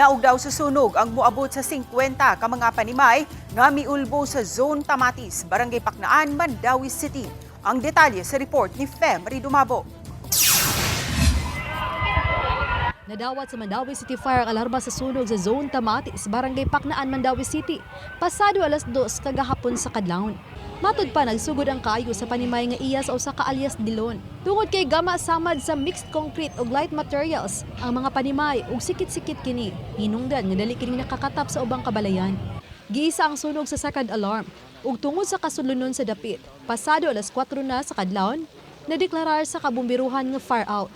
Naog daw sa sunog ang muabot sa 50 ka mga panimay nga miulbo sa Zone Tamatis, Barangay Paknaan, Mandawi City. Ang detalye sa report ni Fem Ridumabo. Nadawat sa Mandawi City Fire ang alarma sa sunog sa Zone Tamatis, Barangay Paknaan, Mandawi City, pasado alas 2 kagahapon sa kadlawon. Matod pa nagsugod ang kaayo sa panimay nga iya sa usa ka alias Dilon. Tungod kay gama samad sa mixed concrete ug light materials, ang mga panimay ug sikit-sikit kini hinungdan nga dali kini nakakatap sa ubang kabalayan. Giisa ang sunog sa second alarm ug tungod sa kasulunon sa dapit, pasado alas 4 na sa kadlawon, nadeklarar sa kabumbiruhan nga fire out.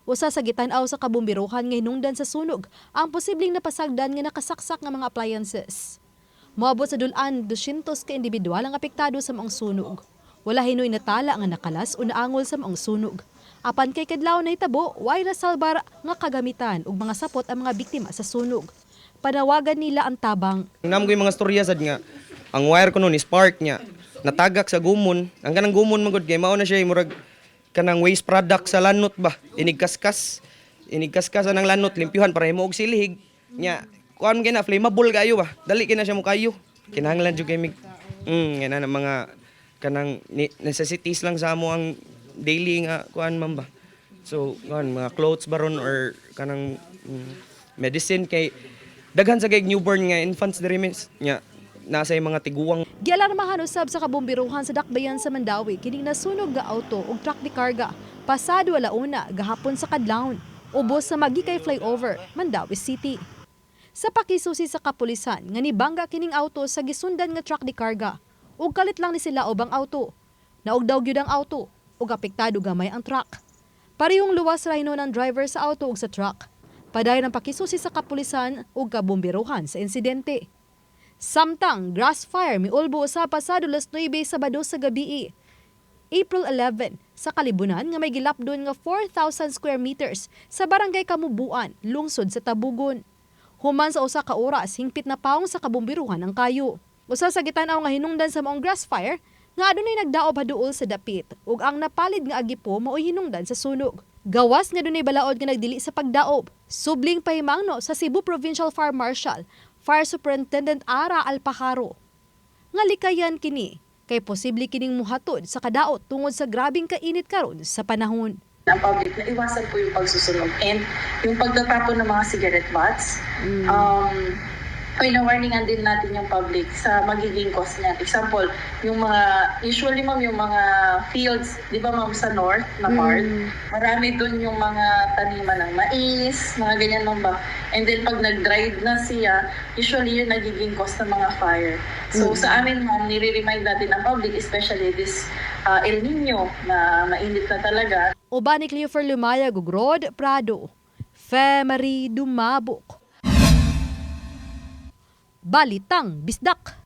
Usa sa gitanaw sa kabumbiruhan nga hinungdan sa sunog ang posibleng napasagdan nga nakasaksak nga mga appliances. Moabot sa dulan 200 ka individual ang apektado sa maong sunog. Wala hinoy natala nga nakalas o naangol sa maong sunog. Apan kay kadlaw na hitabo, way nasalbar nga kagamitan ug mga sapot ang mga biktima sa sunog. Panawagan nila ang tabang. Namo ko yung mga storya sad nga ang wire ko noon is spark niya. Natagak sa gumon. Ang kanang gumon magud kay mao na siya murag kanang waste product sa lanot ba. Inigkaskas ang lanot limpyuhan para himo og silhig nya. Kuan gyud na flammable kayo ba. Dali kina siya mo kayo. Kinahanglan jud kay mig ngana na mga kanang necessities lang sa amo ang daily nga kuan man ba. So kuan mga clothes baron or kanang medicine kay daghan sa kay newborn nga infants diri nya nasa mga tiguang. Gialarmahan usab sa kabumbiruhan sa dakbayan sa Mandawi kining nasunog nga auto ug truck ni karga pasado alauna gahapon sa kadlawon ubos sa Magikay flyover, Mandawi City. Sa pakisusi sa kapulisan nga nibangga kining auto sa gisundan nga truck ni karga ug kalit lang ni sila ubang auto. Naog daw gyud ang auto ug apektado gamay ang truck. Parehong luwas ra hinon ang driver sa auto ug sa truck. Padayon ang pakisusi sa kapulisan ug kabumbiruhan sa insidente. Samtang grass fire miulbo sa pasado alas 9 Sabado sa gabi, April 11 sa Kalibunan nga may gilapdon nga 4,000 square meters sa Barangay Kamubuan, lungsod sa Tabugon. Human sa usa ka oras, hingpit na paong sa kabumbiruhan ang kayo. Usa sa gitanaw nga hinungdan sa maong grass fire, nga adunay nagdaob haduol sa dapit, ug ang napalid nga agipo mao'y hinungdan sa sunog. Gawas nga dunay balaod nga nagdili sa pagdaob. Subling pahimangno sa Cebu Provincial Fire Marshal, Fire Superintendent Ara Alpajaro. Nga likayan kini, kay posible kining muhatod sa kadaot tungod sa grabing kainit karon sa panahon. Ang public na iwasan po yung pagsusunog and yung pagtatapon ng mga cigarette butts. Pina-warningan din natin yung public sa magiging cost niya. Example, yung mga, usually ma'am, yung mga fields, di ba ma'am, sa north na part, marami dun yung mga taniman ng mais, mga ganyan ma'am ba. And then pag nag-dry na siya, usually yun nagiging cost ng mga fire. So sa amin ma'am, nire-remind natin ang public, especially this El Nino na mainit na talaga. Uban ni Cleofer Lumaya, Gugrod Prado, Fem Ridumabo. Balitang Bisdak.